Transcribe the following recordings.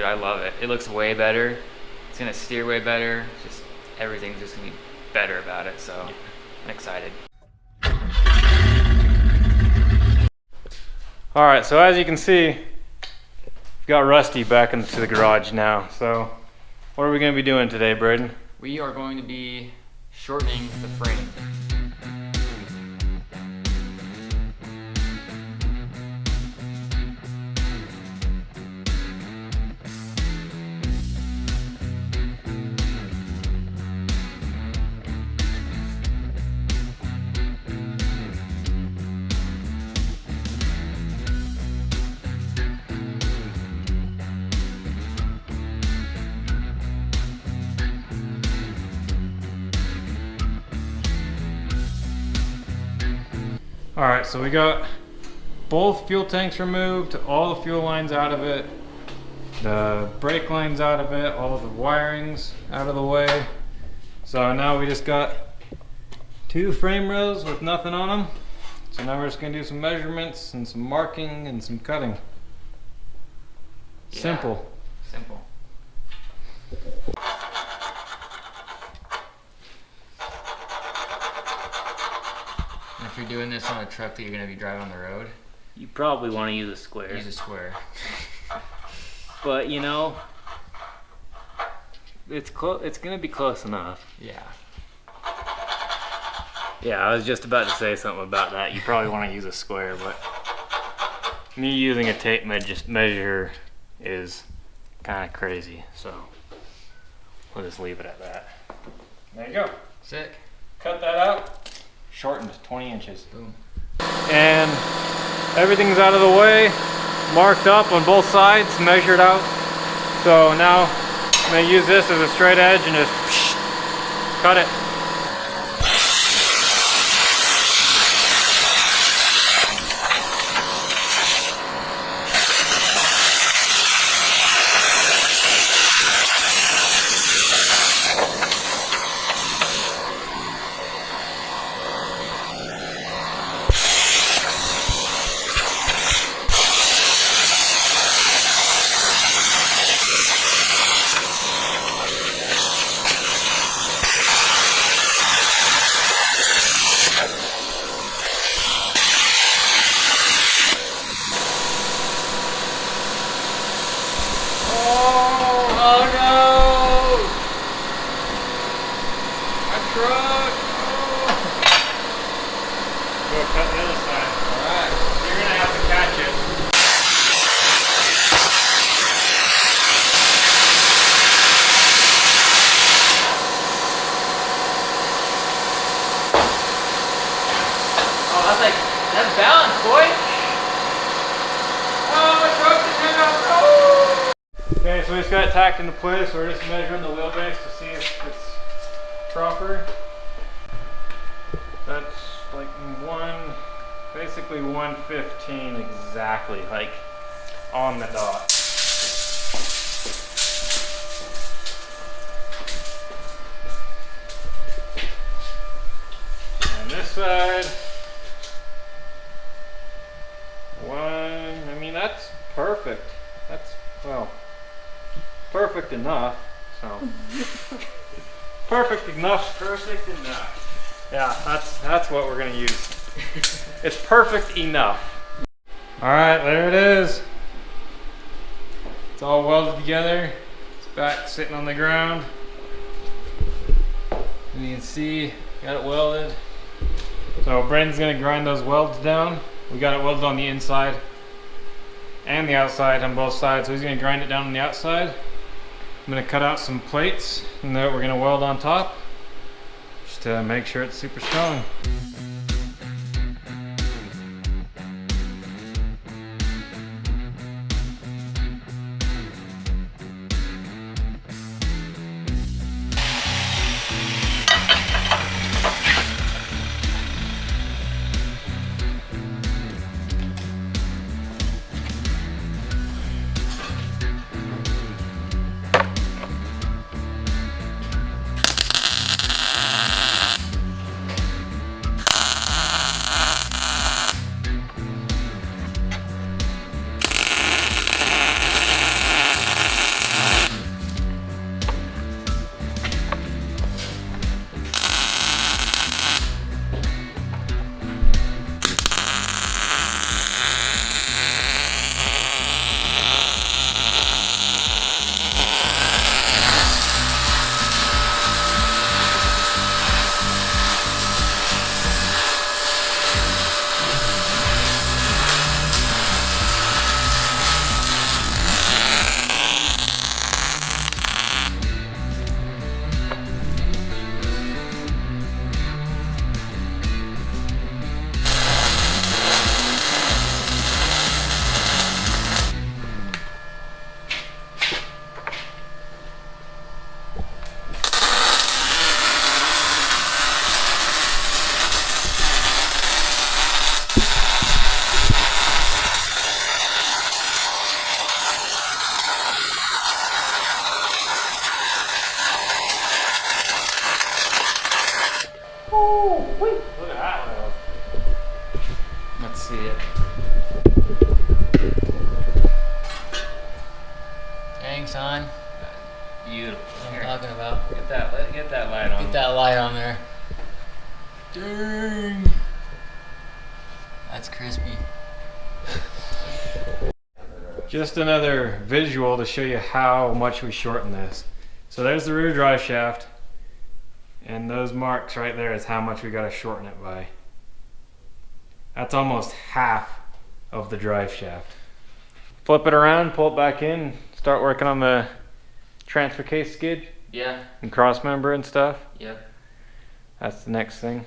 I love it. It looks way better. It's gonna steer way better. Just everything's just gonna be better about it. So I'm excited. All right, so as you can see, we've got Rusty back into the garage now. So what are we gonna be doing today, Braden? We are going to be shortening the frame. All right, so we got both fuel tanks removed, all the fuel lines out of it, the brake lines out of it, all the wirings out of the way. So now we just got 2 frame rails with nothing on them. So now we're just gonna do some measurements and some marking and some cutting. Yeah. Simple. Simple. And if you're doing this on a truck that you're going to be driving on the road, You probably want to use a square. use a square. But you know, it's gonna be close enough. Yeah. Yeah, I was just about to say something about that. You probably want to use a square, but me using a tape measure is kind of crazy. So we'll just leave it at that. There you go. Sick. Cut that out. Shortened 20 inches. Boom. And everything's out of the way, marked up on both sides, measured out. So now I'm gonna use this as a straight edge and just cut it. Cut the other side. Alright. You're gonna have to catch it. Oh, that's balance, boy. Oh, my truck's in out. Okay, so we just got it tacked into place. We're just measuring the wheelbase to see if it's proper. That's like basically 115 exactly, like on the dot. And this side, I mean, that's perfect. That's, well, perfect enough, so. Perfect enough. Perfect enough. Yeah, that's what we're gonna use. It's perfect enough. All right, there it is. It's all welded together. It's back sitting on the ground. And you can see, got it welded. So Brandon's gonna grind those welds down. We got it welded on the inside and the outside on both sides. So he's gonna grind it down on the outside. I'm gonna cut out some plates and that we're gonna weld on top, just to make sure it's super strong. just another visual to show you how much we shorten this. So there's the rear drive shaft, and those marks right there is how much we got to shorten it by. That's almost half of the drive shaft. Flip it around, pull it back in, start working on the transfer case skid. Yeah. And cross member and stuff. Yep. That's the next thing.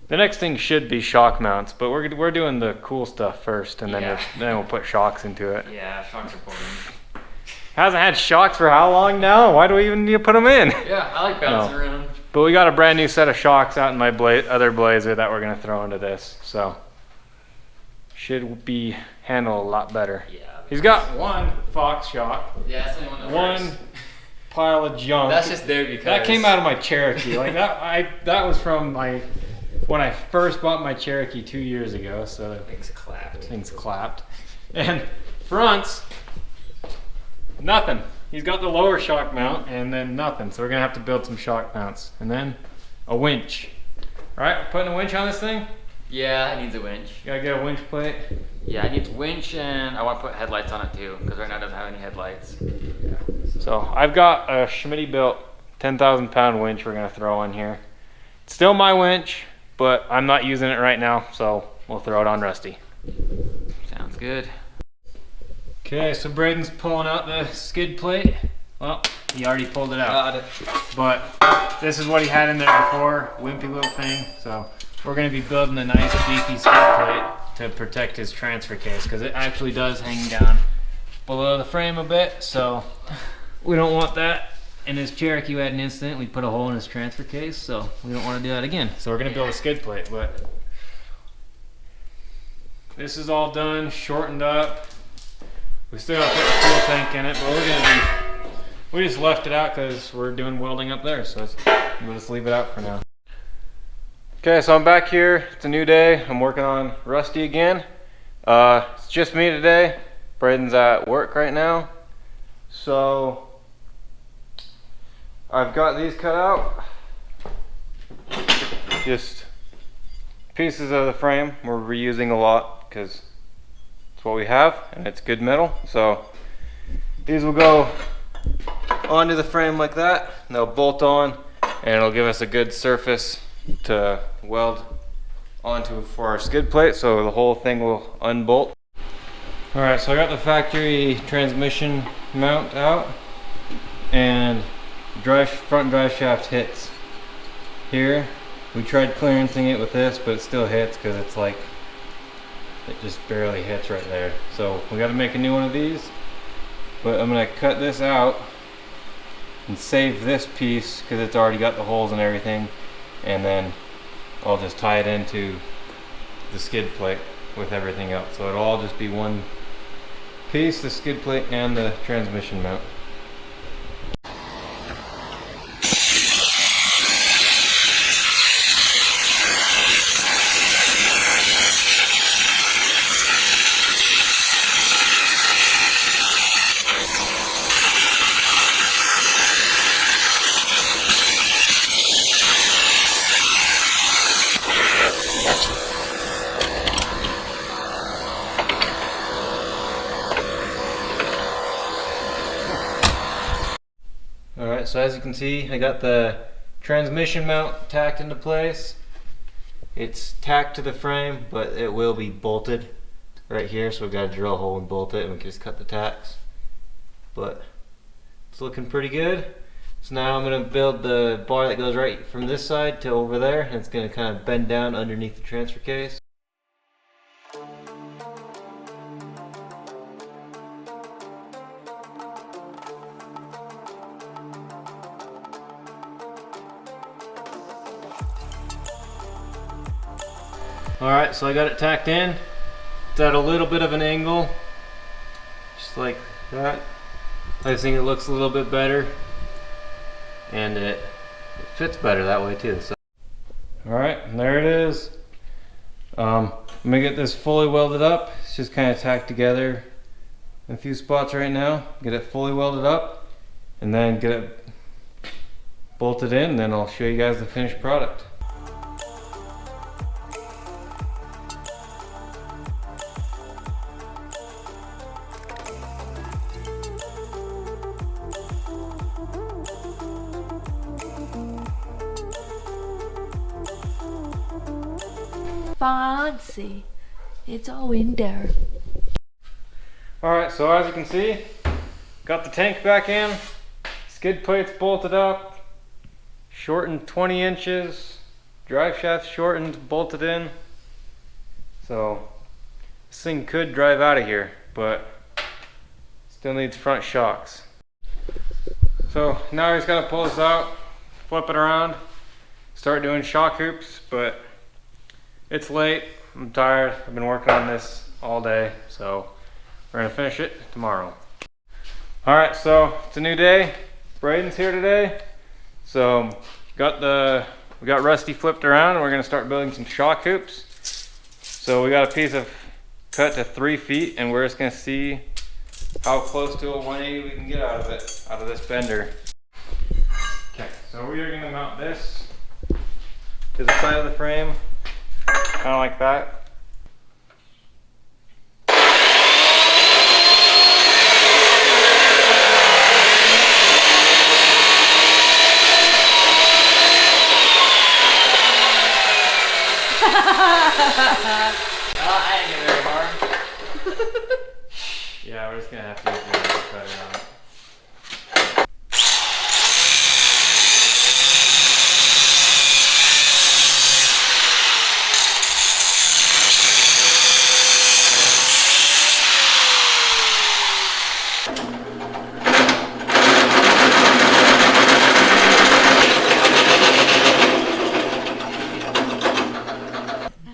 The next thing should be shock mounts, but we're doing the cool stuff first, and then we'll put shocks into it. Yeah, shocks are boring. Hasn't had shocks for how long now? Why do we even need to put them in? Yeah, I like bouncing around. But we got a brand new set of shocks out in my other Blazer that we're gonna throw into this, so should be handled a lot better. Yeah. He's got one Fox shock. Yeah, that's the only one that one works. pile of junk. That's just there because that came out of my Cherokee. Like that was from when I first bought my Cherokee 2 years ago. So things clapped. And fronts, nothing. He's got the lower shock mount and then nothing. So we're gonna have to build some shock mounts and then a winch. All right, we're putting a winch on this thing. Yeah, it needs a winch. You gotta get a winch plate. Yeah, it needs a winch, and I want to put headlights on it too, because right now it doesn't have any headlights. Yeah. So I've got a Schmitty built 10,000 pound winch we're gonna throw in here. It's still my winch, but I'm not using it right now, so we'll throw it on Rusty. Sounds good. Okay, so Braden's pulling out the skid plate. Well, he already pulled it out. Got it. But this is what he had in there before, wimpy little thing. So we're gonna be building a nice beefy skid plate to protect his transfer case, because it actually does hang down below the frame a bit, so we don't want that. In his Cherokee we had an incident, we put a hole in his transfer case, so we don't want to do that again. So we're gonna build a skid plate, but this is all done, shortened up. We still gotta put the fuel tank in it, but we just left it out because we're doing welding up there, so we'll just leave it out for now. Okay, so I'm back here. It's a new day. I'm working on Rusty again. It's just me today. Braden's at work right now. So I've got these cut out. Just pieces of the frame. We're reusing a lot because it's what we have and it's good metal. So these will go onto the frame like that. And they'll bolt on and it'll give us a good surface to weld onto for our skid plate, so the whole thing will unbolt. Alright, so I got the factory transmission mount out, and front drive shaft hits here. We tried clearancing it with this, but it still hits because it's like, it just barely hits right there. So we got to make a new one of these, but I'm going to cut this out and save this piece because it's already got the holes and everything. And then I'll just tie it into the skid plate with everything else. So it'll all just be one piece, the skid plate and the transmission mount. Alright, so as you can see, I got the transmission mount tacked into place. It's tacked to the frame, but it will be bolted right here, so we've got to drill a hole and bolt it, and we can just cut the tacks. But it's looking pretty good. So now I'm going to build the bar that goes right from this side to over there, and it's going to kind of bend down underneath the transfer case. Alright, so I got it tacked in. It's at a little bit of an angle, just like that. I just think it looks a little bit better, and it fits better that way too. So. Alright, and there it is. I'm gonna get this fully welded up. It's just kind of tacked together in a few spots right now. Get it fully welded up, and then get it bolted in, then I'll show you guys the finished product. fancy. It's all in there. Alright, so as you can see, got the tank back in, skid plates bolted up, shortened 20 inches, drive shaft shortened, bolted in. So this thing could drive out of here, but still needs front shocks. So now he's got to pull this out, flip it around, start doing shock hoops, but it's late, I'm tired, I've been working on this all day, so we're gonna finish it tomorrow. Alright, so it's a new day. Braden's here today. So we got Rusty flipped around and we're gonna start building some shock hoops. So we got a piece of cut to 3 feet and we're just gonna see how close to a 180 we can get out of it, out of this bender. Okay, so we are gonna mount this to the side of the frame, kind of like that. I didn't get very far. Yeah, we're just gonna have to use the cutter on it.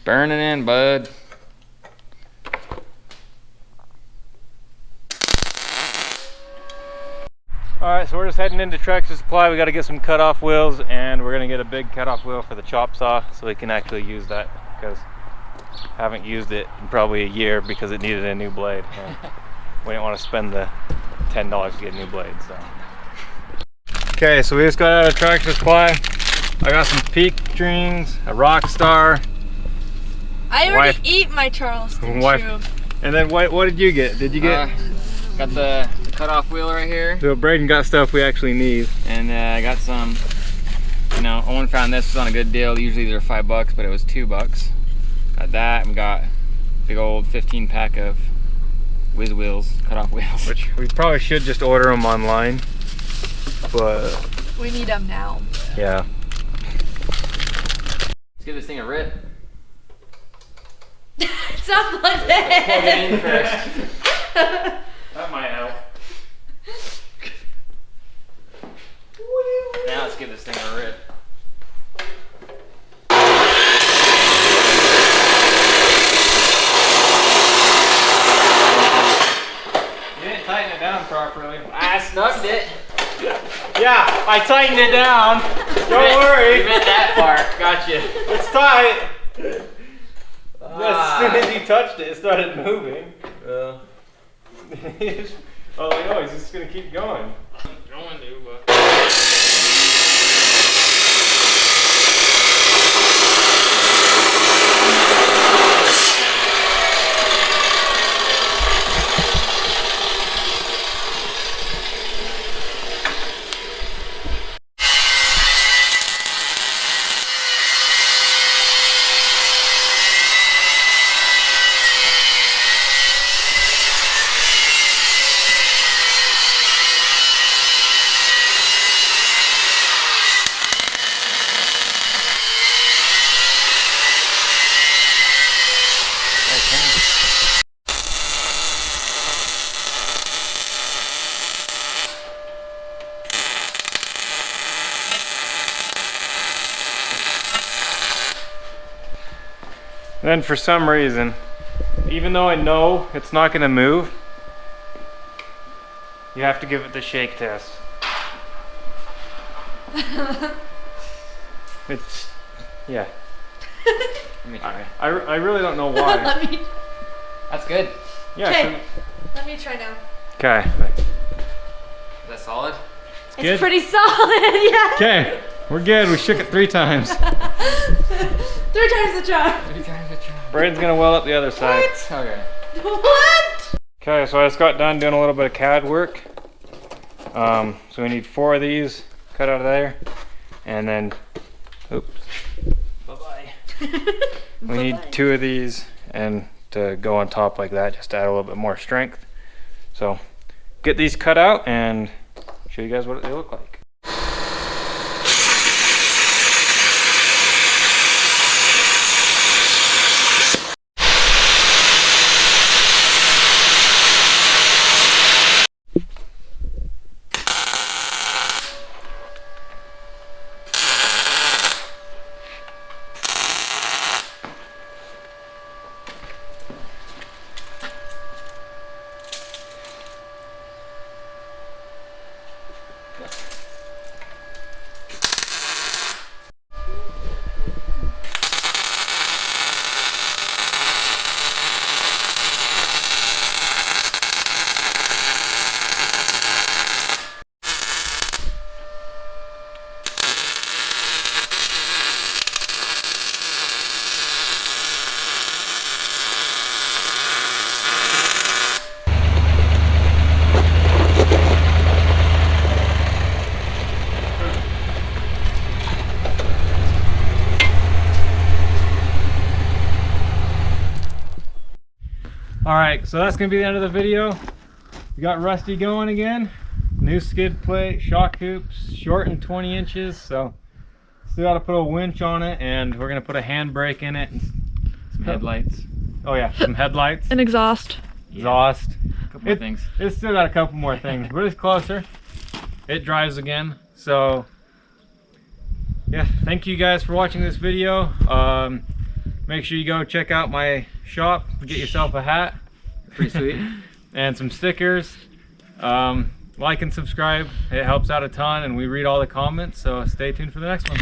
Burning in, bud. Alright, so we're just heading into Tractor Supply. We got to get some cutoff wheels and we're going to get a big cutoff wheel for the chop saw so we can actually use that, because I haven't used it in probably a year because it needed a new blade. And we didn't want to spend the $10 to get a new blade. So. Okay, so we just got out of Tractor Supply. I got some peak strings, a Rockstar. I already eat my Charleston chew. And then what did you get? Did you get? Got the cutoff wheel right here. So Braden got stuff we actually need. And I got some, you know, Owen found this was on a good deal. Usually they're $5, but it was $2. Got that and got a big old 15 pack of whiz wheels, cutoff wheels. Which we probably should just order them online, but we need them now. Yeah. Let's give this thing a rip. Sounds like Let's plug it in first. That might help. Now let's give this thing a rip. You didn't tighten it down properly. I snugged it. Yeah, I tightened it down. Don't worry. You meant that part. Gotcha. It's tight. As soon as you touched it, it started moving. Oh, no, he's just gonna keep going. Going to, but. Then for some reason, even though I know it's not gonna move, you have to give it the shake test. It's, yeah. Let me try. I really don't know why. That's good. Yeah. Okay. Let me try now. Okay. Is that solid? It's Good? pretty solid, yeah. Okay, we're good. We shook it 3 times. 3 times the charm. 3 times a try. Braden's gonna weld up the other side. Okay. What? Okay, so I just got done doing a little bit of CAD work. So we need 4 of these cut out of there, and then, oops, bye-bye. We need 2 of these and to go on top like that, just to add a little bit more strength. So get these cut out and show you guys what they look like. Alright, so that's going to be the end of the video. We got Rusty going again. New skid plate, shock hoops, shortened 20 inches. So still got to put a winch on it, and we're going to put a handbrake in it. And Some headlights. oh yeah, some headlights. An exhaust. Exhaust. A couple more things. It's still got a couple more things, but it's closer. It drives again. So yeah, thank you guys for watching this video. Make sure you go check out my shop, get yourself a hat. Pretty sweet. And some stickers. Like and subscribe, it helps out a ton, and we read all the comments, so stay tuned for the next one.